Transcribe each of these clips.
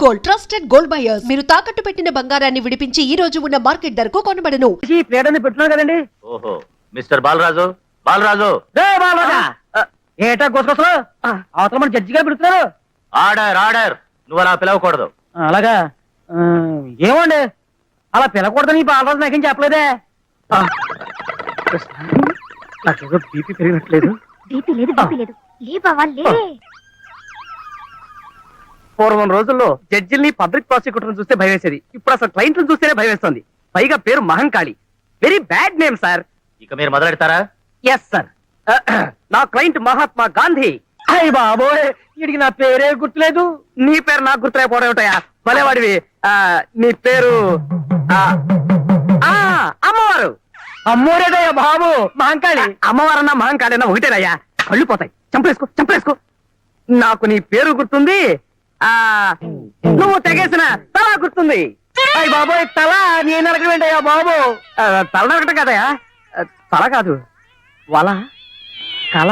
Gold, trusted gold buyers. మీరు తాకట్టు పెట్టిన బంగారాన్ని విడిపించి ఈ రోజు ఉన్న మార్కెట్ ధరకు కొనబడను. ఈ ప్లేట్ అని పెట్టున్నావు కదండి. ఓహో, మిస్టర్ బాలరాజు. బాలరాజు ఏటా గోసుకొస్తా అవతల మన జడ్జి గారు పెడుతున్నారు. Order order. నువ్వు అలా పిలవకూడదు. అలాగా ఏమండి అలా పిలకూడదని ఈ బాలరాజు నాకేం చెప్పలేదే. నాకేదో బీపీ పెరిగినట్లేదు. బీపీ లేదు, బీపీ లేదు. లే బావా లే. పూర్వం రోజుల్లో జడ్జిల్ని పబ్లిక్ ప్రాసిక్యూటర్ చూస్తే భయం వేసేది. ఇప్పుడు అసలు క్లయింట్లను చూస్తేనే భయం వేస్తుంది. పైగా పేరు Mahankali. Very bad name sir. ఇక మీరు మొదలెడతారా? Yes sir. నా క్లయింట్ మహాత్మా గాంధీ. అయ్య బాబోయ్, వీడికి నా పేరే గుర్తులేదు. నీ పేరు నాకు గుర్తులేకపోవడం ఏమిటయా? భలేవాడివి. నీ పేరు అమ్మవారు. అమ్మోరేదయ్యా బాబు. మహంకాళి. అమ్మవారన్నా మహంకాళి ఒకటేనయ్యా. కళ్ళు పోతాయి. చంపలేసుకో చంపలేసుకో. నాకు నీ పేరు గుర్తుంది. నువ్వు తెగేసిన తల గుర్తుంది. అయ్య బాబోయ్, తల నేను నరకడం ఏంటయ్యా బాబు? తల నరకటం కదయా. తల కాదు, వల కల.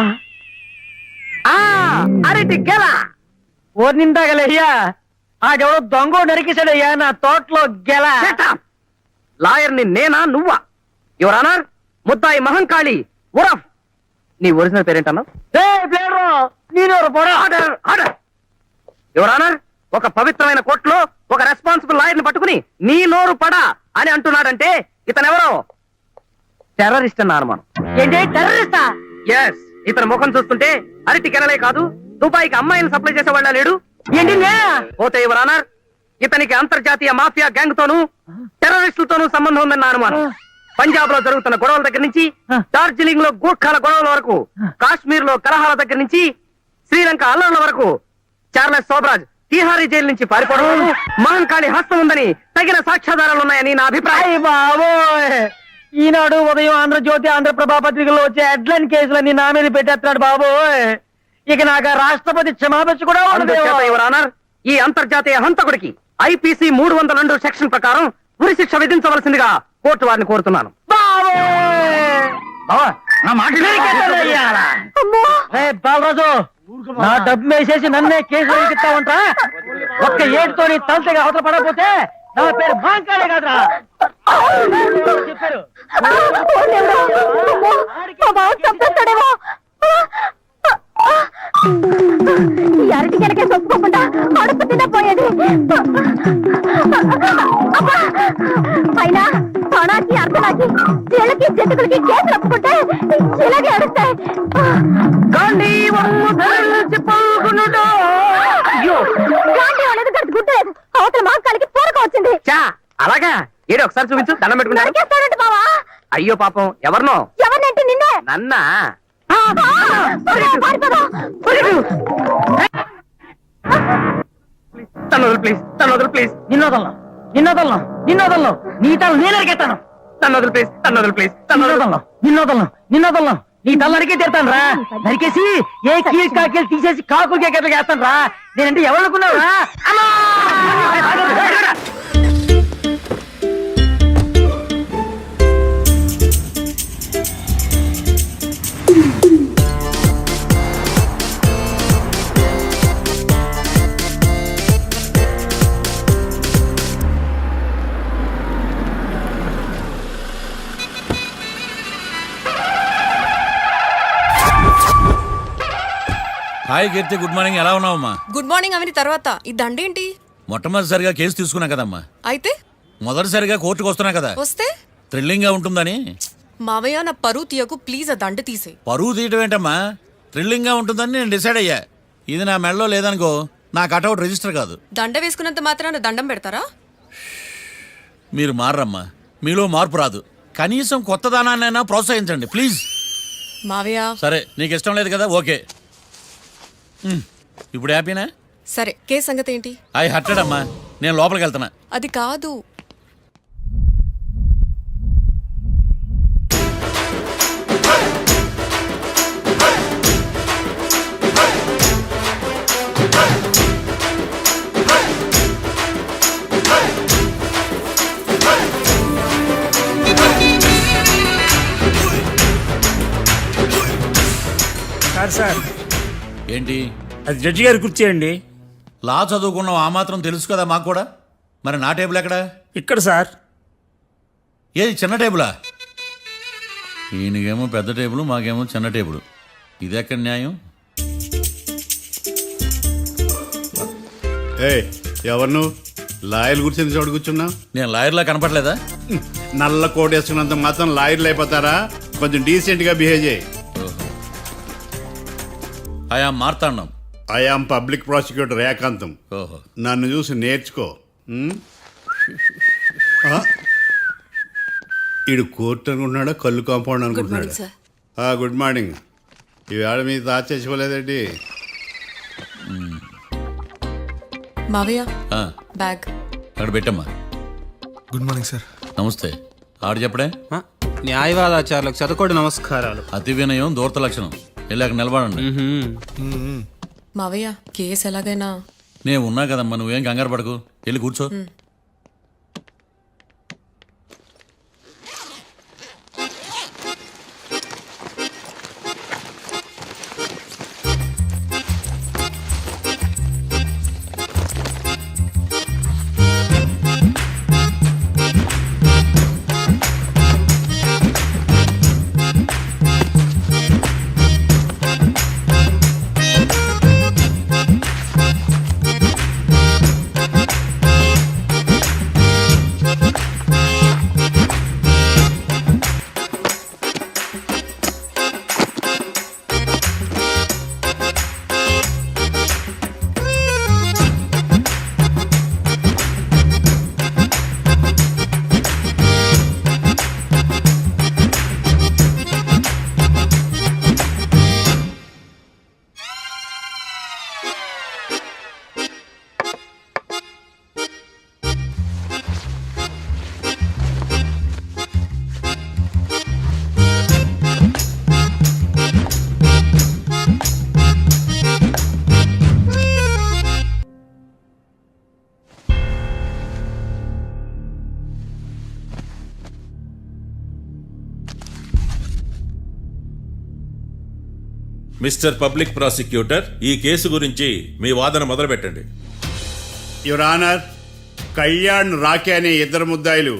అరటి గెల. ఓరి నిందాగలయ్యా, ఆడెవడో దొంగ నరికేశాడయ్యా నా తోటలో గెల. లాయర్ ని నేనా నువ్వా? యువర్ ఆనర్, ముద్దాయి మహంకాళి ఉరఫ్. నీ ఒరిజినల్ పేరేంటన్నావు? యువర్ ఆనర్, ఒక పవిత్రమైన కోర్టులో ఒక రెస్పాన్సిబుల్ లాయర్ ని పట్టుకుని నీ నోరు పడా అని అంటున్నాడంటే ఇతనెవరో టెర్రరిస్ట్ అన్న అనుమానం. ఏంటి టెర్రరిస్టా? ఎస్. ఇతని ముఖం చూస్తుంటే అరటి కెనలే కాదు, దుబాయ్కి అమ్మాయిని సప్లై చేసేవాళ్ళ లేడు. ఏంటి పోతే యువర్ ఆనర్, ఇతనికి అంతర్జాతీయ మాఫియా గ్యాంగ్ తోనూ టెర్రరిస్టులతోనూ సంబంధం ఉందన్న అనుమానం. పంజాబ్ లో జరుగుతున్న గొడవల దగ్గర నుంచి డార్జిలింగ్ లో గూర్ఖాల గొడవల వరకు, కాశ్మీర్ లో కలహాల దగ్గర నుంచి శ్రీలంక అల్లర్ల వరకు, చార్లెస్ సోబ్రాజ్ తిహారీ జైలు నుంచి పారిపోవడం మహంకాళి హస్తం ఉందని తగిన సాక్ష్యాధారాలున్నాయని నా అభిప్రాయం. బాబోయ్, ఈనాడు ఉదయం ఆంధ్రజ్యోతి, ఆంధ్రప్రభ పత్రికల్లో వచ్చే హెడ్లైన్ కేసులన్నీ నా మీద పెట్టేస్తున్నాడు బాబోయ్. ఇక నాకు రాష్ట్రపతి క్షమాపణ కూడా ఉండదు. యువర్ ఆనర్, ఈ అంతర్జాతీయ హంతకుడికి ఐపీసీ 302 సెక్షన్ ప్రకారం ఉరి శిక్ష విధించవలసిందిగా కోర్టు వారిని కోరుతున్నాను. బాలరాజు, నా డబ్బు వేసేసి నన్నే కేసు వేయిస్తావంటా? ఒక్క ఏడుతో నీ తలతగా అవతల పడకపోతే నా పేరు మహంకాళే కాదురా చెప్పారు. ఈ అరటి కనుక ఒప్పుకోకుండా అడుపు తినపోయేది. అయినా తొణాకి అర్థనాకి చీలకి జంతువులకి కేసులు ఒప్పుకుంటే ఇలాగే అడుస్తాయి. గుర్తులేదు. అవతల మహంకాళికి పూరక వచ్చింది. అలాగా ఏడు ఒకసారి చూపించు. దండం పెట్టుకుంటాడు బావా. అయ్యో పాపం, ఎవరినో? ఎవరినంటే నిన్నే. నన్నా? ప్లీజ్ తన వదులు ప్లీజ్. నిన్నోదల్లో నిన్నోదల్లో నిన్నోదల్లో నీ తల నేను అరికెత్తాను. తన వదులు ప్లీజ్, తన వదులు ప్లీజ్. నిన్నోదల్లో నిన్నోదల్లో నిన్నోదల్లో నీ తల నరికే తీరుతాను రా. నరికేసి ఏ కీలు కాకీలు తీసేసి కాకులు కేకట్లు వేస్తాను రా. నేనంటే ఎవరనుకున్నావురా? హాయ్ కీర్తి, గుడ్ మార్నింగ్. ఎలా ఉన్నావమ్మా? గుడ్ మార్నింగ్ అవని తర్వాత ఈ దండేంటి? మొట్టమొదటిసారిగా కేసు తీసుకున్నా కదమ్మా. అయితే మొదటిసారిగా కోర్టుకు వస్తున్నా కదా, వస్తే థ్రిల్లింగ్ గా ఉంటుందని. మావయ్య, నా పరువు తీయకు ప్లీజ్. ఆ దండ తీసే. పరువు తీయటం ఏంటమ్మా? థ్రిల్లింగ్ గా ఉంటుందని నేను డిసైడ్ అయ్యా. ఇది నా మెడలో లేదనుకో, నా కటౌట్ రిజిస్టర్ కాదు. దండ వేసుకున్నంత మాత్రాన దండం పెడతారా? మీరు మారమ్మా, మీలో మార్పు రాదు. కనీసం కొత్త దానాన్నైనా ప్రోత్సహించండి ప్లీజ్. మావయ్య సరే, నీకు ఇష్టం లేదు కదా, ఓకే. ఇప్పుడు హ్యాపీనా? సరే, కేసు సంగతి ఏంటి? ఐ హర్టెడ్ అమ్మా, నేను లోపలికి వెళ్తున్నా. అది కాదు. సార్ ఏంటి? అది జడ్జి గారి కుర్చీ అండి. లా చదువుకున్నావు, ఆ మాత్రం తెలుసు కదా మాకు కూడా. మరి నా టేబుల్ ఎక్కడా? ఇక్కడ సార్. ఏది చిన్న టేబులా? ఈయనకేమో పెద్ద టేబుల్, మాకేమో చిన్న టేబుల్. ఇది ఎక్కడ న్యాయం? ఎవరు నువ్వు? లాయర్లు కూర్చొని చోటు కూర్చున్నావు? నేను లాయర్లా కనపడలేదా? నల్ల కోట్ వేసుకున్నంత మాత్రం లాయర్లు అయిపోతారా? కొంచెం డీసెంట్ గా బిహేవ్ చేయి. ఆయా మార్తాండం. ఐఆమ్ పబ్లిక్ ప్రాసిక్యూటర్ ఏకాంతం. ఓహో. నన్ను చూసి నేర్చుకో. ఈడు కోర్టు అనుకుంటున్నాడా, కళ్ళు కాంపౌండ్ అనుకుంటున్నాడా? Good morning. ఈవేళ మీ తాత చచ్చిపోలేదండి. మావయ్య ఆ, బ్యాగ్. అక్కడ పెట్టమ్మా. Good morning sir. నమస్తే. ఆడు చెప్పడే. న్యాయవాదాచారులకు చదువుకోండి నమస్కారాలు. అతి వినయం దూరత లక్షణం. వెళ్ళాక నిలబడండి. మావయ్య కేసు ఎలాగైనా. నేను ఉన్నా కదమ్మా, నువ్వేం కంగారు పడకు. వెళ్ళి కూర్చో. మిస్టర్ పబ్లిక్ ప్రాసిక్యూటర్, ఈ కేసు గురించి మీ వాదన మొదలు పెట్టండి. యువర్ ఆనర్, కళ్యాణ్ రాకే అనే ఇద్దరు ముద్దాయిలు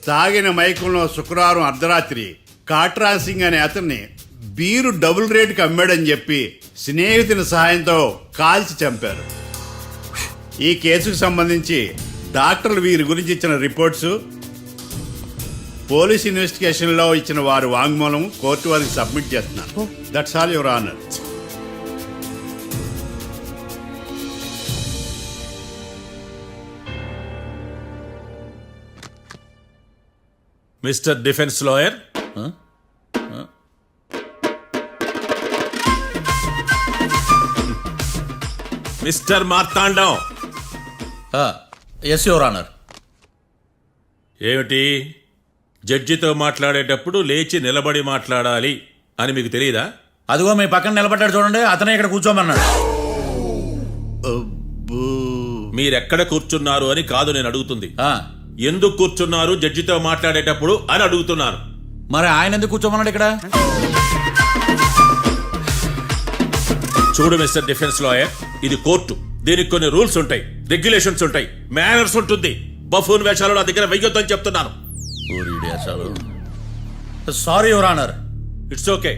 తాగిన మైకంలో శుక్రవారం అర్ధరాత్రి కాట్రా సింగ్ అనే అతన్ని బీరు డబుల్ రేటుకి అమ్మాడని చెప్పి స్నేహితుని సహాయంతో కాల్చి చంపారు. ఈ కేసుకు సంబంధించి డాక్టర్లు వీరి గురించి ఇచ్చిన రిపోర్ట్స్, పోలీస్ ఇన్వెస్టిగేషన్లో ఇచ్చిన వారి వాంగ్మూలం కోర్టు వారికి సబ్మిట్ చేస్తున్నారు. That's all your honour. Mister defence lawyer, mister Marthandam. Yes your honour. ఏమిటి, జడ్జితో మాట్లాడేటప్పుడు లేచి నిలబడి మాట్లాడాలి అని మీకు తెలియదా? అదిగో మీ పక్కన నిలబడ్డాడు చూడండి, అతనే ఇక్కడ కూర్చోమన్నాడు. మీరెక్కడ కూర్చున్నారు అని కాదు నేను అడుగుతుంది. ఆ, ఎందుకు కూర్చున్నారు జడ్జితో మాట్లాడేటప్పుడు అని అడుగుతున్నాను. మరి ఆయన ఎందుకు కూర్చోమన్నాడు ఇక్కడ? చూడు మిస్టర్ డిఫెన్స్ లాయర్, ఇది కోర్టు. దీనికి కొన్ని రూల్స్ ఉంటాయి, రెగ్యులేషన్స్ ఉంటాయి, మేనర్స్ ఉంటుంది. బఫూన్ వేషాలు నా దగ్గర వెయ్యొద్దని చెప్తున్నాను. Sorry your honour. It's okay.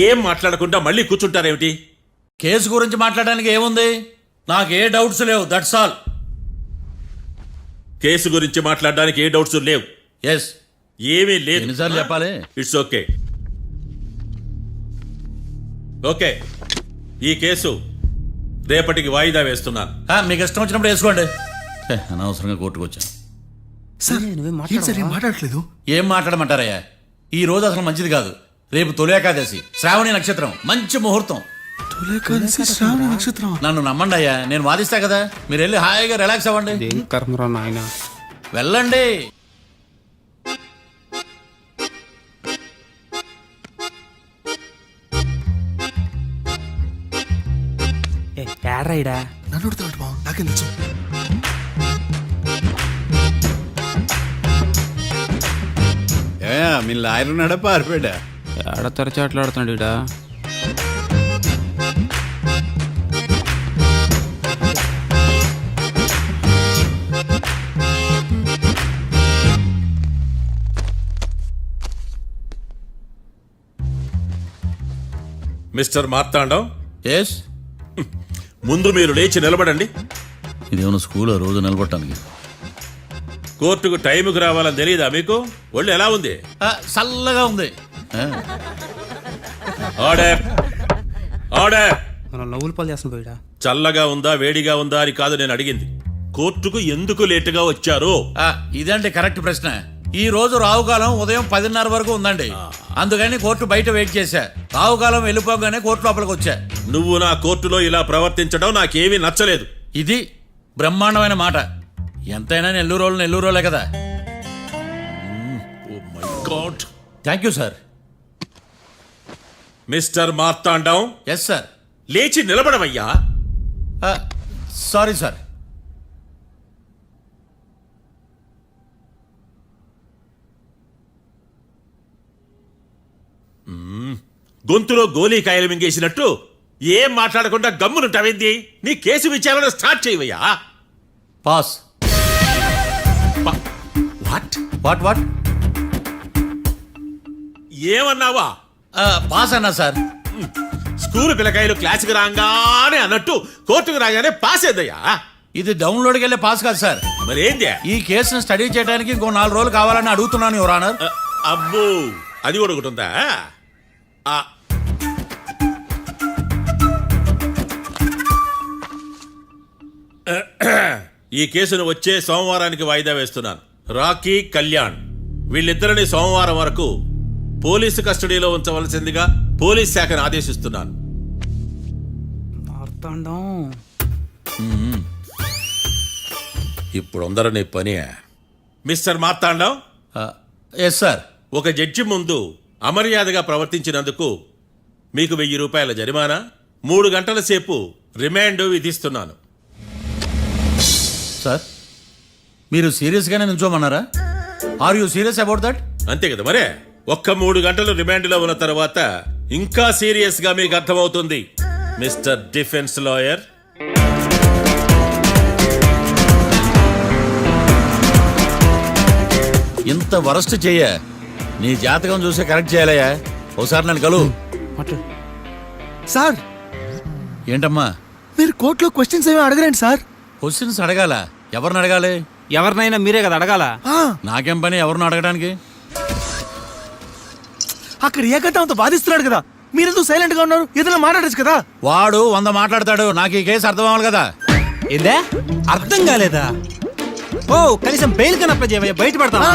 ఏం మాట్లాడకుండా మళ్ళీ కూర్చుంటారేమిటి? కేసు గురించి మాట్లాడడానికి ఏముంది? నాకు ఏ డౌట్స్ లేవు, దట్స్ ఆల్. కేసు గురించి మాట్లాడడానికి ఏ డౌట్స్ లేవు? ఎస్. ఏమీ లేదు. ఎన్నిసార్లు చెప్పాలి? It's okay. ఓకే, ఈ కేసు రేపటికి వాయిదా వేస్తున్నాను. మీకు ఇష్టం వచ్చినప్పుడు వేసుకోండి. అనవసరంగా కోర్టుకు వచ్చాను. మాట్లాడట్లేదు. ఏం మాట్లాడమంటారయ్యా? ఈ రోజు అసలు మంచిది కాదు. రేపు తొలి ఏకాదశి, శ్రావణి నక్షత్రం, మంచి ముహూర్తం. నన్ను నమ్మండి అయ్యా, నేను వాదిస్తా కదా. మీరు వెళ్ళి హాయిగా రిలాక్స్ అవ్వండి. వెళ్ళండి. నాకేం తెలుసు. మీ లాయర్ ఉన్నాడా, పారిపోయాడా? తెరచాట్లాడుతున్నాడు ఇడా. మిస్టర్ మార్తాండం, ఎస్, ముందు మీరు లేచి నిలబడండి. ఇదేమన్నా స్కూల్ రోజు నిలబడటానికి? కోర్టుకు టైంకి రావాలని తెలియదా మీకు? ఒళ్ళు ఎలా ఉంది? చల్లగా ఉంది. Order, order. మనం నవ్వులు పాలు చేస్తున్నాం పోయిడా. చల్లగా ఉందా వేడిగా ఉందా అని కాదు నేను అడిగింది. కోర్టుకు ఎందుకు లేటుగా వచ్చారు? ఇదంటే కరెక్ట్ ప్రశ్న. ఈ రోజు రావుకాలం ఉదయం 10:30 వరకు ఉందండి. అందుకని కోర్టు బయట వెయిట్ చేశా. రావుకాలం వెళ్ళిపోగానే కోర్టు లోపలికి వచ్చా. నువ్వు నా కోర్టులో ఇలా ప్రవర్తించడం నాకేమీ నచ్చలేదు. ఇది బ్రహ్మాండమైన మాట. ఎంతైనా నెల్లూరోలే కదా. Oh my god. Thank you sir. Mister Marthandam, yes sir. లేచి నిలబడవయ్యా. Sorry sir. గొంతులో గోలీకాయలు మింగేసినట్టు ఏం మాట్లాడకుండా గమ్మునుంటావేంది? నీ కేసు విచారణ స్టార్ట్ చేయవయ్యా. పాస్. What what what? ఏమన్నావా? పాస్ అన్నా సార్. స్కూల్ పిల్లకాయలు క్లాసుకు రాగానే అన్నట్టు కోర్టుకు రాగానే పాస్ అయ్యా. ఇది డౌన్లోడ్కి వెళ్ళే పాస్ కాదు సార్. మరేంది? ఈ కేసును స్టడీ చేయడానికి ఇంకో 4 రోజులు కావాలని అడుగుతున్నాను యువర్ ఆనర్. అబ్బో, అది కూడా ఒకటి ఉందా? ఈ కేసును వచ్చే సోమవారానికి వాయిదా వేస్తున్నాను. రాకీ, కళ్యాణ్ వీళ్ళిద్దరిని సోమవారం వరకు పోలీసు కస్టడీలో ఉంచవలసిందిగా పోలీస్ శాఖను ఆదేశిస్తున్నాను. మార్తాండం. ఇప్పుడు అందరూ నీ పని. Mister Marthandam, yes sir. ఒక జడ్జి ముందు అమర్యాదగా ప్రవర్తించినందుకు మీకు 1000 రూపాయల జరిమానా, 3 గంటల సేపు రిమాండ్ విధిస్తున్నాను. సార్, మీరు సీరియస్గానే నిల్చోమన్నారా? Are you serious about that? అంతే కదా మరే. ఒక్క 3 గంటలు రిమాండ్లో ఉన్న తర్వాత ఇంకా సీరియస్ గా మీకు అర్థమవుతుంది. మిస్టర్ డిఫెన్స్ లాయర్, ఇంత వరస్ట్ చెయ్య నీ జాతకం చూసే కరెక్ట్ చేయాలయ్యా. ఒకసారి నన్ను కలు. సార్, ఏంటమ్మా మీరు కోర్టులో క్వశ్చన్స్ ఏమీ అడగరండి సార్. క్వశ్చన్స్ అడగాల? ఎవరిని అడగాలి? ఎవరినైనా మీరే కదా అడగాల. నాకేం పని ఎవరిని అడగడానికి? అక్కడ ఏకతాంతో బాధిస్తున్నాడు కదా, మీరెందుకు సైలెంట్ గా ఉన్నారు? ఏదైనా మాట్లాడచ్చు కదా. వాడు 100 మాట్లాడతాడు. నాకు ఈ కేసు అర్థం అవ్వాలి కదా. ఏందే అర్థం కాలేదా? ఓ, కనీసం బెయిల్ కన్నా అప్లై చేయవయ్యా, బయట పడతావా?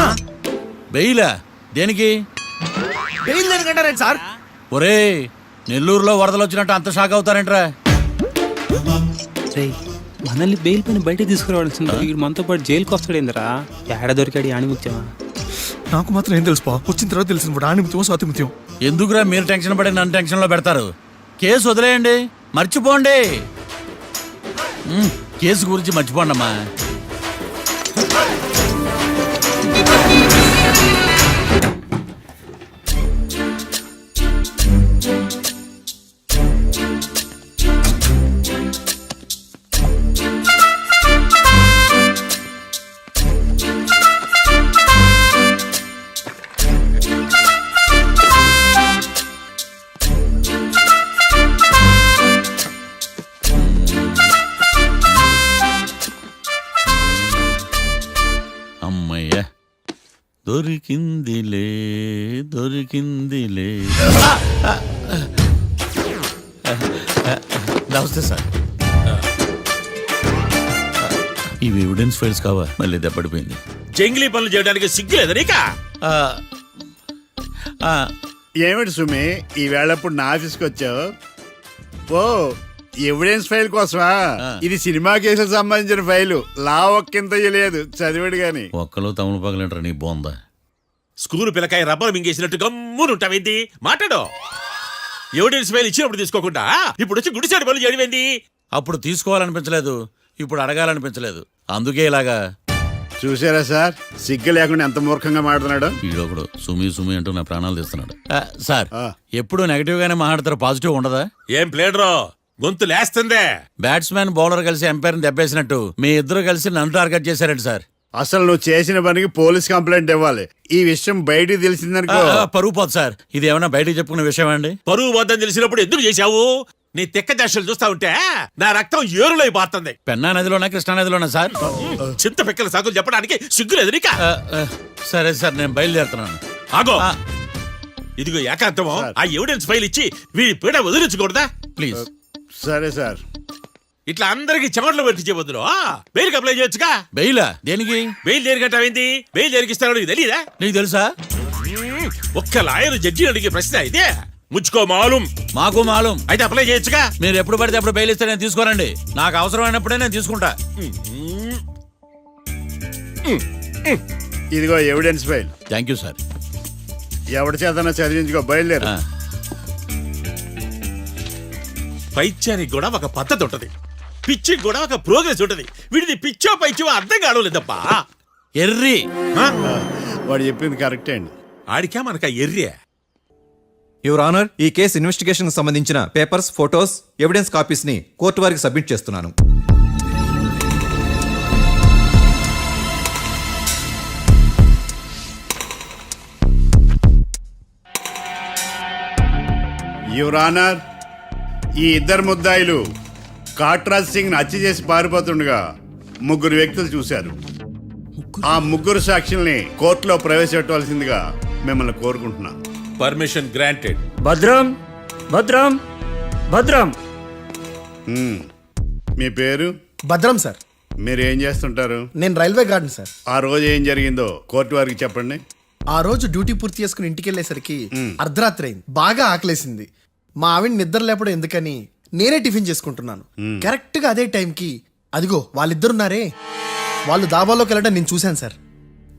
బెయిలా? దేనికి? బెయిల్ దేనికంటారండి సార్? ఒరే, నెల్లూరులో వరదలు వచ్చినట్టు అంత షాక్ అవుతారేంట్రా? మనల్ని బెయిల్ పైన బయట తీసుకురావాల్సింది. వీడు మనతో పాటు జైలుకి వస్తాడేందిరా? ఏడ దొరికాడు ఆణిముత్యమా? నాకు మాత్రం ఏం తెలుసు, వచ్చిన తర్వాత తెలిసిన ఆణిముత్యం స్వాతిముత్యం. ఎందుకురా మీరు టెన్షన్ పడి నన్ను టెన్షన్లో పెడతారు? కేసు వదిలేయండి, మర్చిపోండి. కేసు గురించి మర్చిపోండి అమ్మా. దొరికిందిలే దొరికిందిలే. నమస్తే సార్. ఇవి ఎవిడెన్స్ ఫైల్స్ కావా? మళ్ళీ దెబ్బడిపోయింది. జంగిలీ పనులు చేయడానికి సిగ్గులేదా నీకా? ఏమిటి సుమి, ఈ వేళప్పుడు నా ఆఫీస్కి వచ్చావు? ఓ, ఎవిడెన్స్ ఫైల్ కోసమా? ఇది సినిమా కేసులకు సంబంధించిన ఫైలు. లా ఒక్కింత లేదు, చదివాడు గాని. ఒక్కలో తమను పగలంటారా నీ బోందా? School పిల్లకాయ rubber మింగేసినట్టు గమ్మునుంటావేంది? మాట్లాడు. ఎవిడెన్స్ ఫైల్ ఇచ్చినప్పుడు తీసుకోకుండా ఇప్పుడు వచ్చి గుడిసాడు పనులు చేయడమేంది? అప్పుడు తీసుకోవాలనిపించలేదు, ఇప్పుడు అడగాలనిపించలేదు. అందుకే ఇలాగా. చూసారా సార్, సిగ్గు లేకుండా ఎంత మూర్ఖంగా మాట్లాడుతున్నాడు. ఈడొకడు సుమి సుమి అంటూ నా ప్రాణాలు తీస్తున్నాడు. సార్ ఆ. ఎప్పుడు నెగటివ్ గానే మాట్లాడతారు, పాజిటివ్ ఉండదా? ఏం ప్లేడరో గొంతు లేస్తుందే. బ్యాట్స్మెన్ బౌలర్ కలిసి ఎంపైర్ దెబ్బేసినట్టు మీ ఇద్దరు కలిసి నన్ను టార్గెట్ చేశారండి సార్. అసలు నువ్వు చేసిన పనికి పోలీస్ కంప్లైంట్ ఇవ్వాలి. ఈ విషయం బయటికి తెలిసిందనుకో. పరువు పోదు సార్. ఇది ఏమైనా బయటికి చెప్పుకునే విషయం అండి? పరువు వద్దని తెలిసినప్పుడు ఎందుకు చేశావు? నీ తెక్క దశలు చూస్తా ఉంటే నా రక్తం ఏరులై పారుతుంది. పెన్నా నదిలోనా కృష్ణా నదిలోనా సార్? చింత పిక్కల సాకులు చెప్పడానికి సిగ్గులేదు నీకా? సరే సార్, నేను బయలుదేరుతున్నాను. ఆగో, ఆ. ఇదిగో ఏకాంతమో ఆ ఎవిడెన్స్ ఫైల్ ఇచ్చి వీడి పీడ వదిలించకూడదా? ప్లీజ్. సరే సార్. ఇట్లా అందరికి చెమటలు పెట్టించే బదులు బెయిల్కి అప్లై చేయొచ్చుగా. బెయిలా? దేనికి? బెయిల్ దేనికంటావేంది? బెయిల్ దేనికి ఇస్తారో నీకు తెలియదా? నీకు తెలుసా? ఒక్క లాయర్ జడ్జి అడిగే ప్రశ్న ఇదే. ముచ్చుకో మాలూం. మాకు మాలూం. అయితే అప్లై చేయొచ్చుగా. మీరు ఎప్పుడు పడితే అప్పుడు బెయిల్ ఇస్తే నేను తీసుకోరండి. నాకు అవసరమైనప్పుడే నేను తీసుకుంటా. ఇదిగో evidence file. Thank you sir. ఎవరి చేతనా చదివించుకో, బయలుదేరు. పైత్యానికి కూడా ఒక పద్ధతి ఉంటది, పిచ్చికి కూడా ఒక ప్రోగ్రెస్ ఉంటది. వీడిది పిచ్చో పైచో అర్థం కావలేదప్పా. ఎర్రి. వాడు చెప్పింది కరెక్టే అండి. ఆడికా మనక ఎర్రే. యువర్ ఆనర్, ఈ కేసు ఇన్వెస్టిగేషన్ కు సంబంధించిన పేపర్స్, ఫోటోస్, ఎవిడెన్స్ కాపీస్ ని కోర్టు వారికి సబ్మిట్ చేస్తున్నాను. యువర్ ఆనర్, ఈ ఇద్దరు ముద్దాయిలు కాట్రాజ్ సింగ్ హత్య చేసి పారిపోతుండగా ముగ్గురు వ్యక్తులు చూశారు. ఆ ముగ్గురు సాక్షుల్ని కోర్టులో ప్రవేశపెట్టవలసిందిగా మిమ్మల్ని కోరుకుంటున్నాను. Permission granted. భద్రం భద్రం భద్రం. మీ పేరు? భద్రం సార్. మీరు ఏం చేస్తుంటారు? నేను రైల్వే గార్డెన్ సార్. ఆ రోజు ఏం జరిగిందో కోర్టు వారికి చెప్పండి. ఆ రోజు డ్యూటీ పూర్తి చేసుకుని ఇంటికి వెళ్ళేసరికి అర్ధరాత్రి అయింది. బాగా ఆకలేసింది. మా ఆవిడ నిద్ర లేపడం ఎందుకని నేనే టిఫిన్ చేసుకుంటున్నాను. కరెక్ట్ గా అదే టైంకి అదిగో వాళ్ళిద్దరున్నారే, వాళ్ళు దాబాలోకి వెళ్ళడం నేను చూశాను సార్.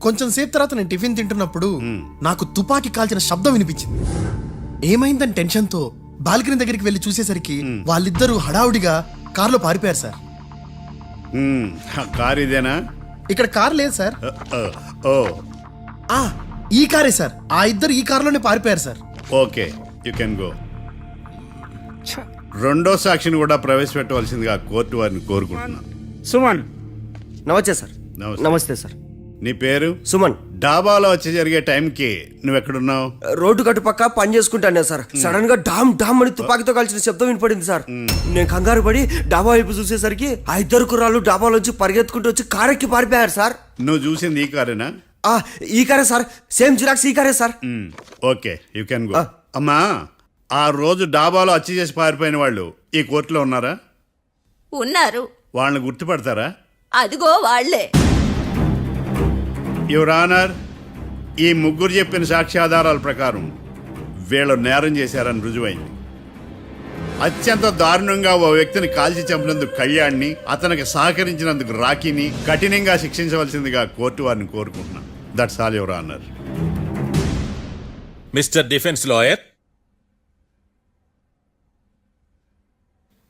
కొంచెం సేపు తర్వాత నేను టిఫిన్ తింటున్నప్పుడు నాకు తుపాకీ కాల్చిన శబ్దం వినిపించింది. ఏమైందని టెన్షన్తో బాల్కనీ దగ్గరికి వెళ్ళి చూసేసరికి వాళ్ళిద్దరూ హడావుడిగా కారులో పారిపోయారు సార్. కారు ఇదేనా? ఇక్కడ కారు లేదు సార్. ఓ, ఈ కారే సార్. ఆ ఇద్దరు ఈ కారులోనే పారిపోయారు sir. Okay, you can go. రెండో సాక్షిని కూడా ప్రవేశపెట్టవలసిందిగా కోర్టు వారిని కోరుకుంటున్నాను. సుమన్. నమస్తే సార్. నమస్తే సార్. నీ పేరు? సుమన్. డాబాలో వచ్చి జరిగే టైంకి నువ్వు ఎక్కడున్నావు? రోడ్డు కట్టు పక్క పని చేసుకుంటాను సార్. సడన్ గా డామ్ డామ్ అని తుపాకీతో కాల్చిన శబ్దం వినపడింది సార్. నేను కంగారు పడి డాబా వైపు చూసేసరికి ఆ ఇద్దరు కుర్రాళ్ళు డాబాలోంచి పరిగెత్తుకుంటూ వచ్చి కారెక్కి పారిపోయారు సార్. నువ్వు చూసింది ఈ కారేనా? ఈ కారే సార్. సేమ్ జిరాక్స్ ఈ కారే sir. Okay, you can go. అమ్మా, ఆ రోజు డాబాలో హత్య చేసి పారిపోయిన వాళ్ళు ఈ కోర్టులో ఉన్నారా? ఉన్నారు. వాళ్ళని గుర్తుపడతారా? అదిగో వాళ్లే. యువర్ ఆనర్, ఈ ముగ్గురు చెప్పిన సాక్ష్యాధారాల ప్రకారం వీళ్ళు నేరం చేశారని రుజువైంది. అత్యంత దారుణంగా ఓ వ్యక్తిని కాల్చి చంపినందుకు కళ్యాణ్ని, అతనికి సహకరించినందుకు రాకీని కఠినంగా శిక్షించవలసిందిగా కోర్టు వారిని కోరుకుంటున్నాను. That's all your honour. Mister defence lawyer,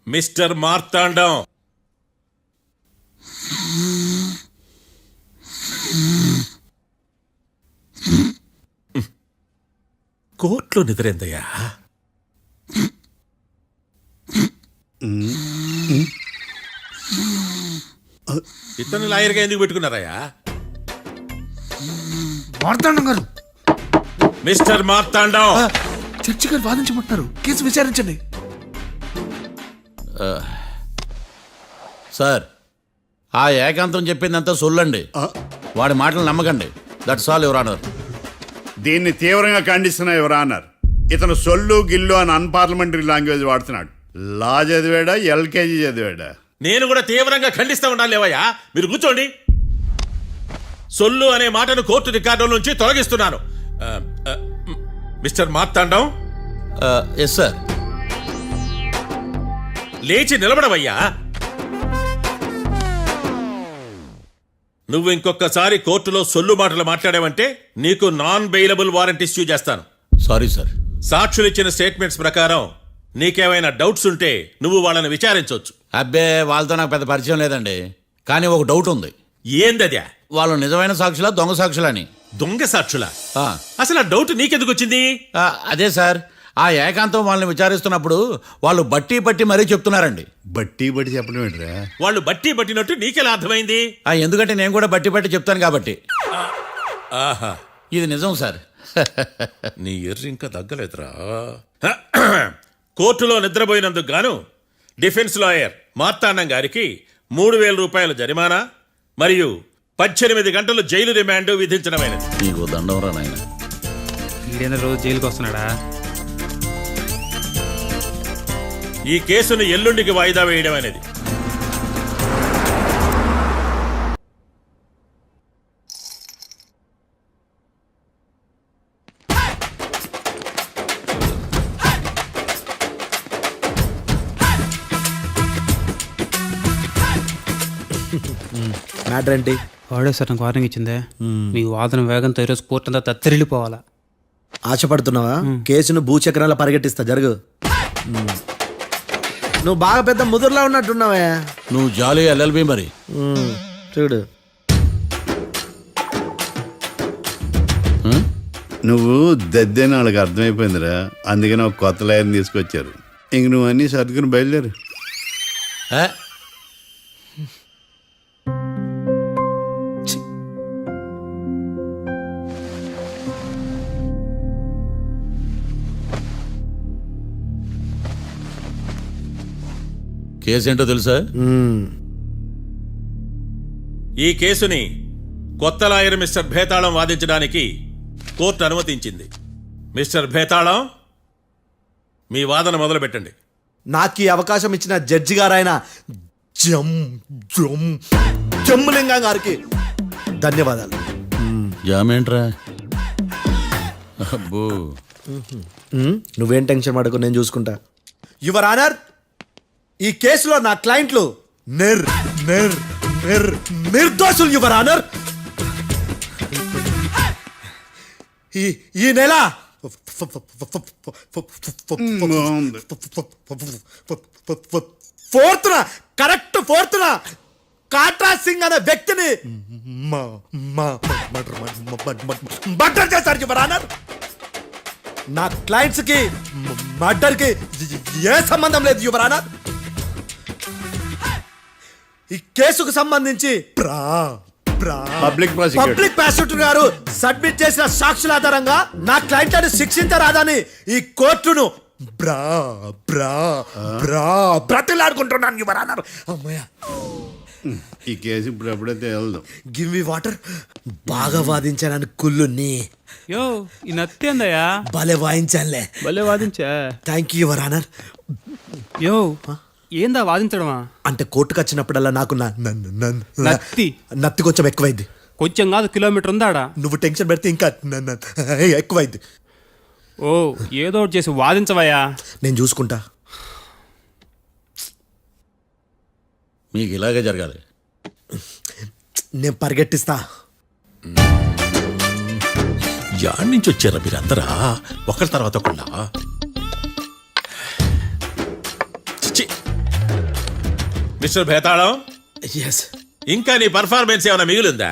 mister Marthandam, కోర్టులో నిద్రేందయ్యా? ఇతను లాయర్గా ఎందుకు పెట్టుకున్నారయ్యా? మార్తాండం గారు. మిస్టర్ మార్తాండం, చర్చి గారు వాదించమంటున్నారు. కేసు విచారించండి. సార్, ఆ ఏకాంతం చెప్పిందంతా సొల్లండి. వాడి మాటలు నమ్మకండి. That's all your honour. దీన్ని తీవ్రంగా ఖండిస్తున్నా యువర్ ఆనర్. ఇతను సొల్లు గిల్లు అని అన్పార్లమెంటరీ లాంగ్వేజ్ వాడుతున్నాడు. లా చదివాడా, ఎల్కేజీ చదివాడా? నేను కూడా తీవ్రంగా ఖండిస్తా ఉండాలి. లేవయ్యా, మీరు కూర్చోండి. సొల్లు అనే మాటను కోర్టు రికార్డుల నుంచి తొలగిస్తున్నాను. Mister Marthandam, yes sir. లేచి నిలబడవయ్యా. నువ్వు ఇంకొకసారి కోర్టులో సొల్లు మాటలు మాట్లాడావంటే నీకు నాన్ బెయిలబుల్ వారెంట్ ఇష్యూ చేస్తాను. Sorry sir. సాక్షులు ఇచ్చిన స్టేట్మెంట్స్ ప్రకారం నీకేమైనా డౌట్స్ ఉంటే నువ్వు వాళ్ళని విచారించవచ్చు. అబ్బే, వాళ్ళతో నాకు పెద్ద పరిచయం లేదండి. కానీ ఒక డౌట్ ఉంది. ఏందద్యా? వాళ్ళు నిజమైన సాక్షులా దొంగ సాక్షులని దొంగ సాక్షులా? ఆ, అసలు ఆ డౌట్ నీకెందుకు వచ్చింది? అదే సార్, ఆ ఏకాంతం వాళ్ళని విచారిస్తున్నప్పుడు వాళ్ళు బట్టి పట్టి మరీ చెప్తున్నారండి. బట్టి బట్టి చెప్పడం ఏంట్రా? వాళ్ళు బట్టి పట్టినట్టు నీకెలా అర్థమైంది? ఎందుకంటే నేను కూడా బట్టి పట్టి చెప్తాను కాబట్టి. ఆహా, ఇది నిజం సార్. నీ ఎర్రి ఇంకా తగ్గలేదురా. కోర్టులో నిద్రపోయినందుకు గాను డిఫెన్స్ లాయర్ మార్తాండం గారికి 3,000 రూపాయల జరిమానా మరియు 18 గంటలు జైలు రిమాండ్ విధించడమైనది. నీకు దండం రా నాయన. ఈడేనా రోజు జైలుకి వస్తున్నాడా? ఈ కేసును ఎల్లుండికి వాయిదా వేయడం అనేది. మ్యాటర్ ఏంటి? వాడే సార్ నాకు వార్నింగ్ ఇచ్చిందే. మీ వాదన వేగంతో ఈరోజు కోర్టు అంతా తత్తరిల్లిపోవాలా. ఆశపడుతున్నావా? కేసును భూచక్రాల పరిగెట్టిస్తా, జరుగు. నువ్వు బాగా పెద్ద ముదురులా ఉన్నట్టున్నావే. నువ్వు జాలి ఎల్ఎల్బి మరి. చూడు, నువ్వు దద్దేని వాళ్ళకి అర్థమైపోయిందిరా, అందుకని ఒక కొత్త లాయర్ని తీసుకొచ్చారు. ఇంక నువ్వు అన్నీ సర్దుకుని బయలుదేరు. ఆ? కేసేంటో తెలుసా? ఈ కేసుని కొత్త లాయర్ మిస్టర్ భేతాళం వాదించడానికి కోర్టు అనుమతించింది. మిస్టర్ భేతాళం, మీ వాదన మొదలు పెట్టండి. నాకు ఈ అవకాశం ఇచ్చిన జడ్జి గారైన జమ్ములింగం గారికి ధన్యవాదాలు. జామేంట్రా? అబ్బో, నువ్వేం టెన్షన్ పడకు, నేను చూసుకుంటా. యువర్ ఆనర్, ఈ కేసులో నా క్లయింట్లు నిర్దోషులు యువర్ ఆనర్. ఈ నెల ఫోర్త్న కాట్రా సింగ్ అనే వ్యక్తిని మర్డర్ చేశారు యువర్ ఆనర్. నా క్లయింట్స్ కి మర్డర్ కి ఏ సంబంధం లేదు యువర్ ఆనర్. ఈ కేసుకు సంబంధించి పబ్లిక్ ప్రాసిక్యూటర్ గారు సబ్మిట్ చేసిన సాక్షుల ఆధారంగా నా క్లయింట్లను శిక్షించరాదని ఈ కోర్టును బ్రతిలాడుకుంటున్నాను యువర్ ఆనర్. అమ్మయ్య, ఈ కేసు ఇప్పుడు ఎప్పుడైతే వెళ్దాం. Give me water. బాగా వాదించానని కుళ్ళుని. యో, ఈ నత్తేందయ్యా? భలే వాయించానులే. భలే వాదించా. Thank you your honour. Yo, ఏందా వాదించడమా? అంటే కోర్టుకు వచ్చినప్పుడల్లా నాకు నత్తి కొంచెం ఎక్కువైంది. కొంచెం కాదు, కిలోమీటర్ ఉందాడా. నువ్వు టెన్షన్ పెడితే ఇంకా ఎక్కువైంది. ఓ, ఏదో ఒకటి చేసి వాదించవయ్యా. నేను చూసుకుంటా. మీకు ఇలాగే జరగాలి. నేను పరిగెట్టిస్తా. యాడ్ నుంచి వచ్చారా మీరందరా ఒకరి తర్వాత ఒకళ్ళ? మిస్టర్ భేతాళం, ఎస్ ఇంకా నీ పర్ఫార్మెన్స్ ఏమైనా మిగిలిందా?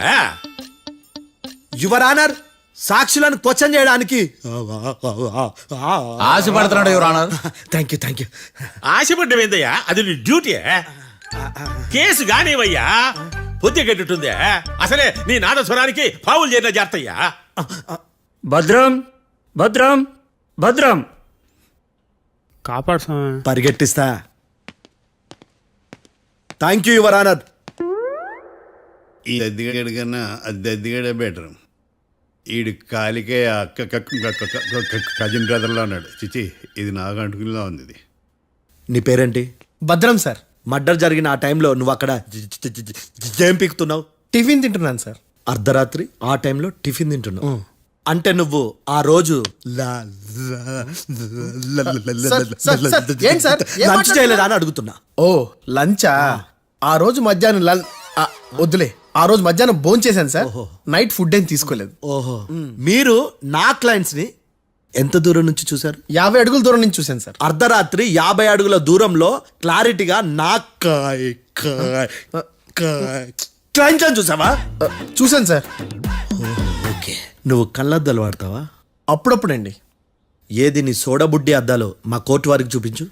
యువర్ ఆనర్, సాక్షులను క్వశ్చన్ చేయడానికి ఆశపడుతున్నాడు యువర్ ఆనర్. Thank you. ఆశపడ్డం ఏందయ్యా? అది నీ డ్యూటీ. కేసు గానివయ్యా, పొద్దు గట్టుందే. అసలే నీ నాదస్వరానికి పావులు చేరిన జాగ్రత్తయ్యా. భద్రం భద్రం భద్రం. కాపాడు స్వామి. పరిగెట్టిస్తా. Thank you your honour. ఈ దద్దిగడి కన్నా అది దద్దిగడే బెటర్. ఈడు కాలికే కజిన్ బ్రదర్లో ఉన్నాడు. చిచి, ఇది నాకు అంటుకునిలా ఉంది. ఇది నీ పేరేంటి? భద్రం సార్. మర్డర్ జరిగిన ఆ టైంలో నువ్వు అక్కడ ఏం పీకుతున్నావు? టిఫిన్ తింటున్నాను సార్. అర్ధరాత్రి ఆ టైంలో టిఫిన్ తింటున్నావు అంటే నువ్వు ఆ రోజు లంచ్ చేయలేదా అని అడుగుతున్నా. ఓ, లంచా? ఆ రోజు మధ్యాహ్నం వద్దులే, ఆ రోజు మధ్యాహ్నం భోంచేశాను సార్. నైట్ ఫుడ్ ఏం తీసుకోలేదు. ఓహో, మీరు నా క్లయింట్స్ ని ఎంత దూరం నుంచి చూసారు? 50 అడుగుల దూరం నుంచి చూశాను సార్. అర్ధరాత్రి 50 అడుగుల దూరంలో క్లారిటీగా నా క్లయింట్ అని చూసావా? చూశాను సార్. ఓకే, నువ్వు కళ్ళద్దాలు వాడతావా? అప్పుడప్పుడండి. ఏది నీ సోడా బుడ్డి అద్దాలు మా కోర్టు వారికి చూపించు.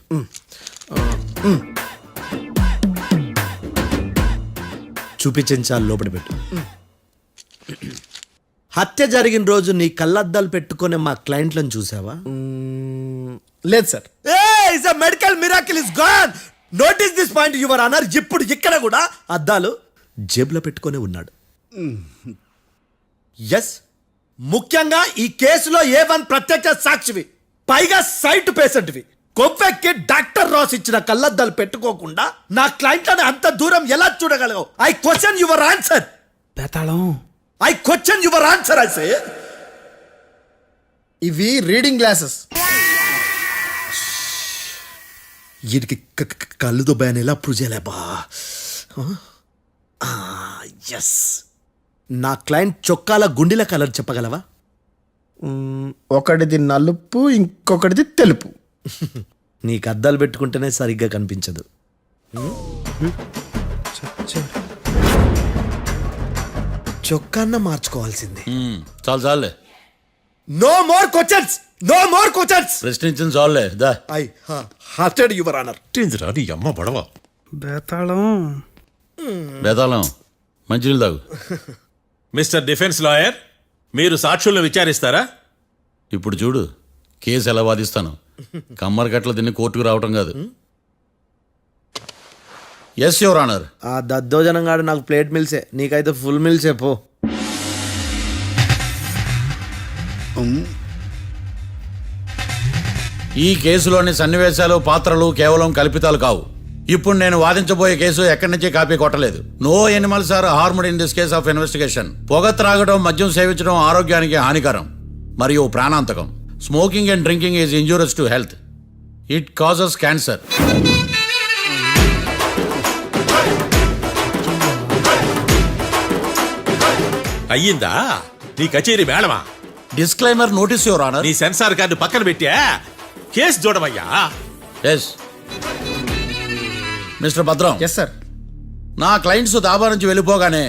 చూపించండి చాలు, లోపల పెట్టు. హత్య జరిగిన రోజు నీ కళ్ళద్దాలు పెట్టుకునే మా క్లయింట్లను చూసావా? లేదు sir. Medical miracle is gone. Notice this point your honour. ఇప్పుడు ఇక్కడ కూడా అద్దాలు జేబులో పెట్టుకొని ఉన్నాడు. ఎస్, ముఖ్యంగా ఈ కేసులో A1 ప్రత్యక్ష సాక్షివి, పైగా సైట్ పేషెంట్వి. కొవ్వెక్కి డాక్టర్ రాస్ ఇచ్చిన కళ్ళద్దాలు పెట్టుకోకుండా నా క్లయింట్లను అంత దూరం ఎలా చూడగలవు? I question your answer. బేతాళం. I question your answer. I say ఇవి రీడింగ్ గ్లాసెస్. వీడికి కళ్ళు దుబ్బాయని ఎలా ప్రూవ్ చేయలేబా? ఎస్, నా క్లయింట్ చొక్కాల గుండెల కలర్ చెప్పగలవా? ఒకటిది నలుపు, ఇంకొకటిది తెలుపు. నీకు అద్దాలు పెట్టుకుంటేనే సరిగ్గా కనిపించదు. చొక్కాన్న మార్చుకోవాల్సింది. చాలు చాలులే, no more questions, no more questions. ప్రశ్నించింది చాలులే. That I hurted your honour. నీ అమ్మ పడవ. బేతాళం. బేతాళం, మంచినీళ్ళు తాగు. మిస్టర్ డిఫెన్స్ లాయర్, మీరు సాక్షులను విచారిస్తారా? ఇప్పుడు చూడు కేసు ఎలా వాదిస్తాను. కమ్మరి గట్ల తిని కోర్టుకు రావటం కాదు. Yes your honour. ఆ దద్దోజనం గాడు నాకు ప్లేట్ మిల్సే, నీకైతే ఫుల్ మిల్సే పో. ఈ కేసులోని సన్నివేశాలు, పాత్రలు కేవలం కల్పితాలు కావు. ఇప్పుడు నేను వాదించబోయే కేసు ఎక్కడి నుంచి కాపీ కొట్టలేదు. No animals are harmed in this case of investigation. పొగ త్రాగడం, మద్యం సేవించడం ఆరోగ్యానికి హానికరం మరియు ప్రాణాంతకం. Smoking and drinking is injurious to health. It causes cancer. అయ్యిందా నీ కచేరీ మేడమా? Disclaimer notice your honour. నీ సెన్సార్ కార్డు పక్కన పెట్టా కేసు చూడమయ్యా. Yes mister Bhadram. Yes sir. నా క్లయింట్స్ దాబా నుంచి వెళ్ళిపోగానే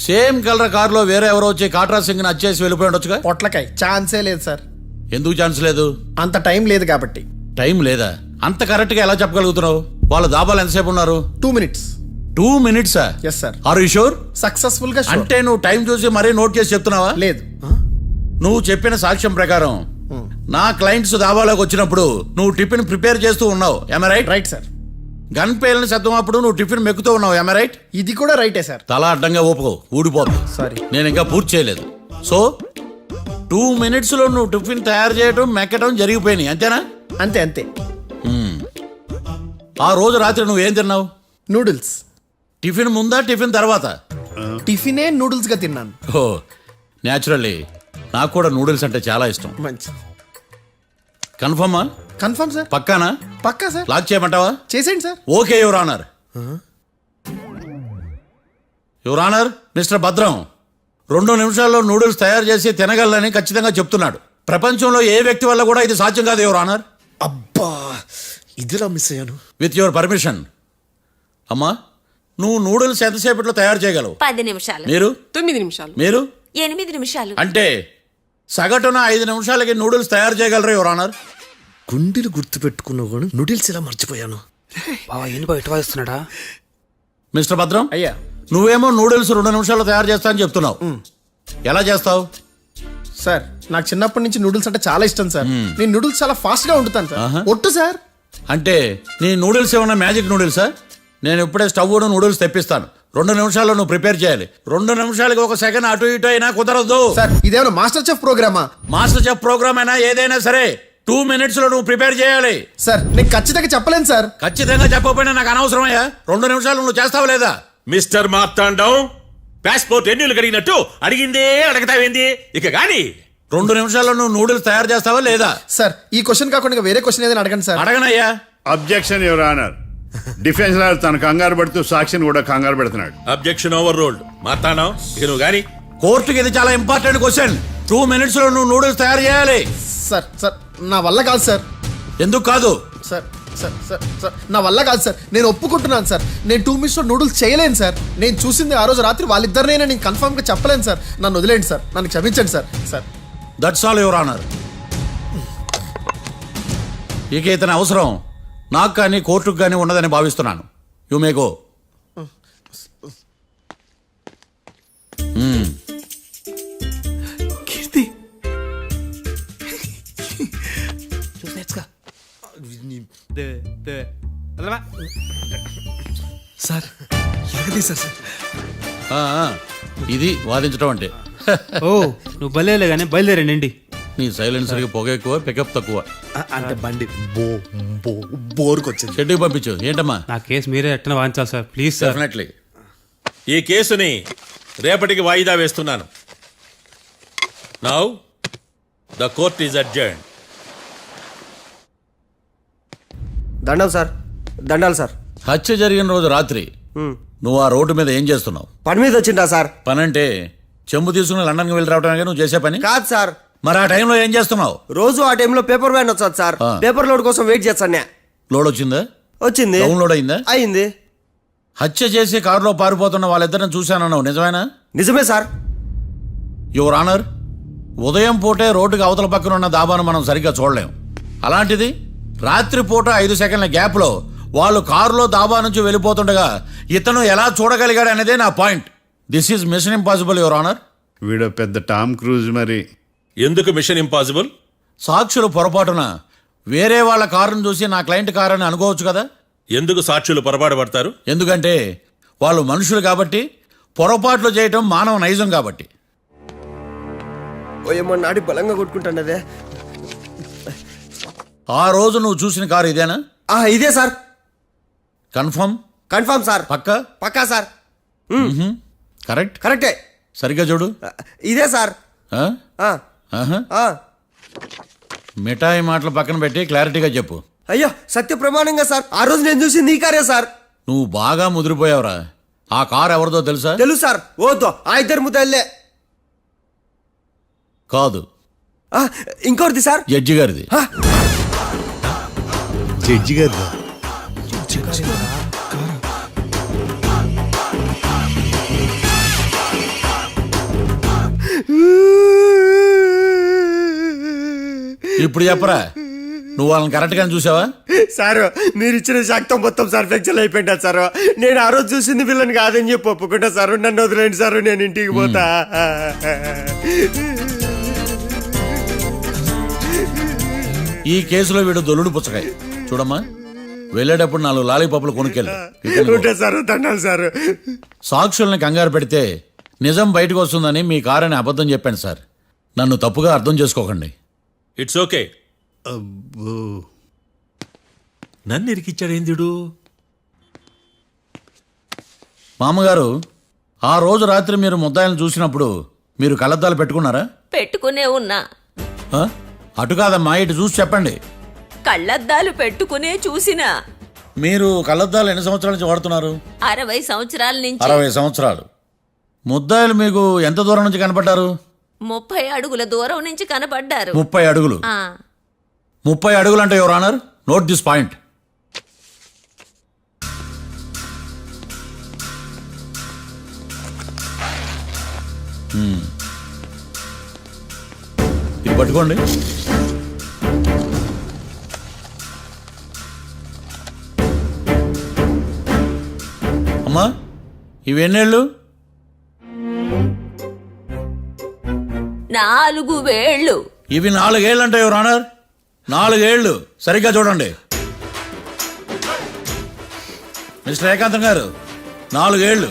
సేమ్ కలర్ కారులో వేరే ఎవరో వచ్చి కాట్రా సింగ్ ని వచ్చేసి వెళ్ళిపోయి ఉండొచ్చుగా. పొట్లకాయ ఛాన్సే లేదు సార్. ఎందుకు ఛాన్స్ లేదు? అంత టైం లేదు కాబట్టి. టైం లేదా? అంత కరెక్ట్ గా ఎలా చెప్పగలుగుతున్నావు? వాళ్ళ దాబాలు ఎంతసేపు ఉన్నారు? 2 minutes. 2 minutes? Yes sir. Are you sure? Successful గా sure. అంటే నువ్వు టైం చూసి మరీ నోట్ చేసి చెప్తున్నావా? లేదు. నువ్వు చెప్పిన సాక్ష్యం ప్రకారం నా క్లయింట్స్ దాబాలోకి వచ్చినప్పుడు నువ్వు టిఫిన్ ప్రిపేర్ చేస్తూ ఉన్నావు. am I right? Right sir. Gun పేలిన శబ్దం అప్పుడు నువ్వు టిఫిన్ మెక్కుతూ ఉన్నావు. am I right? ఇది కూడా రైటే సార్. తల అడ్డంగా ఊపుకో, ఊడిపోతుంది. సారీ. నేను ఇంకా పూర్తి చేయలేదు. సో 2 minutes లో నువ్వు టిఫిన్ తయారు చేయడం, మెక్కడం జరిగిపోయినాయి, అంతేనా? అంతే అంతే. ఆ రోజు రాత్రి నువ్వు ఏం తిన్నావు? నూడిల్స్. టిఫిన్ ముందా, టిఫిన్ తర్వాత? టిఫినే నూడిల్స్ గా తిన్నాను. ఓ న్యాచురల్లీ నాకు కూడా నూడిల్స్ అంటే చాలా ఇష్టం. మంచి. కన్ఫర్మా? Confirm sir. పక్కానా? పక్కా సార్. లాక్ చేయమంటావా? చేసేయండి sir. Okay your honour. Your honour, mister Bhadram 2 నిమిషాల్లో నూడిల్స్ తయారు చేసి తినగలని ఖచ్చితంగా చెప్తున్నాడు. ప్రపంచంలో ఏ వ్యక్తి వల్ల కూడా ఇది సాధ్యం కాదు యువర్ ఆనర్. అబ్బా, ఇదిలా మిస్ అయ్యాను. With your permission. అమ్మా, నువ్వు నూడిల్స్ ఎంతసేపట్లో తయారు చేయగలవు? 10 నిమిషాలు. మీరు? 9 నిమిషాలు. మీరు? 8 నిమిషాలు. అంటే సగటున 5 నిమిషాలకి నూడిల్స్ తయారు చేయగలరు యువర్ ఆనర్. గుండెలు గుర్తు పెట్టుకున్నావు కానీ నూడిల్స్ ఇలా మర్చిపోయాను. బావా ఏంటి బావ ఇటు వాయిస్తున్నాడా? మిస్టర్ భద్రం, అయ్యా, నువ్వేమో నూడిల్స్ 2 నిమిషాల్లో తయారు చేస్తా అని చెప్తున్నావు. ఎలా చేస్తావు? సార్ నాకు చిన్నప్పటి నుంచి నూడిల్స్ అంటే చాలా ఇష్టం సార్. నేను నూడిల్స్ చాలా ఫాస్ట్ గా వండుతాను సార్. ఒట్టు సార్. అంటే నీ నూడిల్స్ ఏమన్నా మ్యాజిక్ నూడిల్సా? నేను ఇప్పుడే స్టవ్ నూడిల్స్ తెప్పిస్తాను. 2 నిమిషాల్లో నువ్వు ప్రిపేర్ చేయాలి. 2 నిమిషాలకి 1 సెకండ్ అటు ఇటు అయినా కుదరదు సార్. ఇదేమైనా మాస్టర్ చెఫ్ ప్రోగ్రామా? మాస్టర్ చెఫ్ ప్రోగ్రామ్ అయినా ఏదైనా సరే 2 minutes లో నువ్వు ప్రిపేర్ చేయాలి. సార్ నేను ఖచ్చితంగా చెప్పలేను సార్. ఖచ్చితంగా చెప్పకపోయినా నాకు అనవసరమయ్యా. 2 నిమిషాలు నువ్వు చేస్తావు లేదా? మిస్టర్ మార్తాండం, పాస్పోర్ట్ ఎన్నిళ్ళు కడిగినట్టు అడిగిందే అడగతావేంది? ఇక గాని 2 నిమిషాల్లో నువ్వు నూడిల్స్ తయారు చేస్తావా లేదా? సార్ ఈ క్వశ్చన్ కాకుండా వేరే క్వశ్చన్ ఏదైనా అడగండి సార్. అడగనయ్యా. Objection your honour. Defence lawyer తన కంగారు పెడుతూ సాక్షిని కూడా కంగారు పెడుతున్నాడు. Objection over ruled. మార్తాండం, ఇక నువ్వు గాని. కోర్టుకి ఇది చాలా ఇంపార్టెంట్ క్వశ్చన్. 2 minutes లో నువ్వు నూడిల్స్ తయారు చేయాలి. సార్ సార్ నా వల్ల కాదు సార్. ఎందుకు కాదు? సార్ సార్ సార్ సార్ నా వల్ల కాదు సార్, నేను ఒప్పుకుంటున్నాను సార్. నేను 2 మినిట్స్లో నూడిల్స్ చేయలేను సార్. నేను చూసింది ఆ రోజు రాత్రి వాళ్ళిద్దరినైనా నేను కన్ఫర్మ్గా చెప్పలేను సార్. నన్ను వదిలేండి సార్, నన్ను క్షమించండి sir. Sir that's all your honour. ఇక ఇతని అవసరం నాకు కానీ కోర్టుకు కానీ ఉండదని భావిస్తున్నాను. You may go. Keerthi sir ఎలాగది సార్? ఇది వాదించడం అంటే. ఓ నువ్వు బయలుదేరలే కానీ బయలుదేరండి. నీ సైలెన్సర్కి పొగ ఎక్కువ, పికప్ తక్కువ. అంటే బండి బోర్కి వచ్చింది. షెడ్యూల్ పంపించు. ఏంటమ్మా? నా కేసు మీరే ఎట్టన వాయించాలి సార్, ప్లీజ్ సార్. డెఫినెట్లీ. ఈ కేసుని రేపటికి వాయిదా వేస్తున్నాను. Now the court is adjourned. దండం సార్, దండాలు సార్. హత్య జరిగిన రోజు రాత్రి నువ్వు ఆ రోడ్డు మీద ఏం చేస్తున్నావు? పని మీద వచ్చిందా సార్? పని అంటే చెంబు తీసుకుని లండన్కి వెళ్ళి రావడానికి నువ్వు చేసే పని కాదు సార్. మరి ఆ టైంలో ఏం చేస్తున్నావు? రోజు ఆ టైంలో పేపర్ వ్యాన్ వచ్చాది సార్. పేపర్ లోడ్ కోసం వెయిట్ చేస్తాను. లోడ్ వచ్చిందా? వచ్చింది. డౌన్లోడ్ అయిందా? అయింది. హత్య చేసి కారులో పారిపోతున్న వాళ్ళిద్దరిని చూశానన్నావు, నిజమేనా? నిజమే సార్. యువర్ ఆనర్, ఉదయం పూటే రోడ్డుకి అవతల పక్కన ఉన్న దాబాను మనం సరిగ్గా చూడలేం. అలాంటిది రాత్రి పూట 5 సెకండ్ల గ్యాప్లో వాళ్ళు కారులో దాబా నుంచి వెళ్ళిపోతుండగా ఇతను ఎలా చూడగలిగాడు అనేదే నా point. This is mission impossible your honour. వీడో పెద్ద టామ్ క్రూజ్ మరి. ఎందుకు మిషన్ ఇంపాసిబుల్? సాక్షులు పొరపాటున వేరే వాళ్ళ కారును చూసి నా క్లయింట్ కారు అని అనుకోవచ్చు కదా. ఎందుకు సాక్షులు పొరపాటు పడతారు? ఎందుకంటే వాళ్ళు మనుషులు కాబట్టి, పొరపాట్లు చేయటం మానవ నైజం కాబట్టి. ఏమో నాడి బలంగా కొట్టుకుంటానదే. ఆ రోజు నువ్వు చూసిన కారు ఇదేనా? ఇదే సార్. కన్ఫర్మ్? Confirm sir. పక్కా? పక్కా సార్. కరెక్ట్? కరెక్టే. సరిగ్గా చూడు. ఇదే సార్. మిఠాయి మాటలు పక్కన పెట్టి క్లారిటీగా చెప్పు. అయ్యో సత్య ప్రమాణంగా సార్, ఆ రోజు నేను చూసింది ఈ కారే సార్. నువ్వు బాగా ముదిరిపోయావురా. ఆ కారు ఎవరిదో తెలుసా? తెలుసు సార్. ఓతో ఆ ఇద్దరు ముద్దల్లే. కాదు, ఇంకోటిది సార్. జడ్జి గారిది. జడ్జి గారు ఇప్పుడు చెప్పరా, నువ్వు వాళ్ళని కరెక్ట్ గానే చూసావా? సార్ మీరు ఇచ్చిన శాక్తం మొత్తం సార్ ఫ్లెక్చర్ అయిపోయింది సార్. నేను ఆ రోజు చూసింది వీళ్ళని కాదని చెప్పి ఒప్పుకుంటా సార్. నన్ను వదిలేండి సార్, నేను ఇంటికి పోతా. ఈ కేసులో వీడు దొల్లుడు పుచ్చకాయ. చూడమ్మా, వెళ్ళేటప్పుడు 4 లాలీపాపులు కొనుక్కెళ్ళు. Sir దండాలి sir. సాక్షుల్ని కంగారు పెడితే నిజం బయటకు వస్తుందని మీ కారని అబద్ధం చెప్పాను సార్. నన్ను తప్పుగా అర్థం చేసుకోకండి. It's okay. నన్ను ఇరికిచ్చాడేందుడు? మామగారు, ఆ రోజు రాత్రి మీరు ముద్దాయిలను చూసినప్పుడు మీరు కళ్ళద్దాలు పెట్టుకున్నారా? పెట్టుకునే ఉన్నా. అటు కాదమ్మా, ఇటు చూసి చెప్పండి. కళ్ళద్దాలు పెట్టుకునే చూసినా. మీరు కళ్ళద్దాలు ఎన్ని సంవత్సరాల నుంచి వాడుతున్నారు? 60 సంవత్సరాల నుంచి. 60 సంవత్సరాలు. ముద్దాయిలు మీకు ఎంత దూరం నుంచి కనపడ్డారు? 30 అడుగుల దూరం నుంచి కనపడ్డారు. 30 అడుగులు. 30 అడుగులు అంటే your honour, note this point. ఇది పట్టుకోండి. అమ్మా, ఇవి ఎన్నేళ్ళు? 4 వేళ్ళు. ఇవి 4 ఏళ్ళు అంటే యువర్ ఆనర్, 4 ఏళ్ళు. సరిగ్గా చూడండి మిస్టర్ ఏకాంతం గారు, 4 ఏళ్ళు.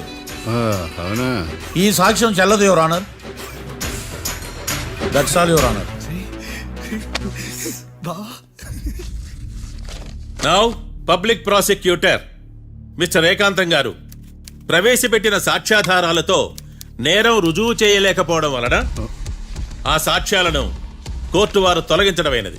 అవునా? ఈ సాక్ష్యం చెల్లదు your honour. That's all your honour. Now public prosecutor mister ఏకాంతం గారు ప్రవేశపెట్టిన సాక్ష్యాధారాలతో నేరం రుజువు చేయలేకపోవడం వలన ఆ సాక్ష్యాలను కోర్టు వారు తొలగించడమైనది.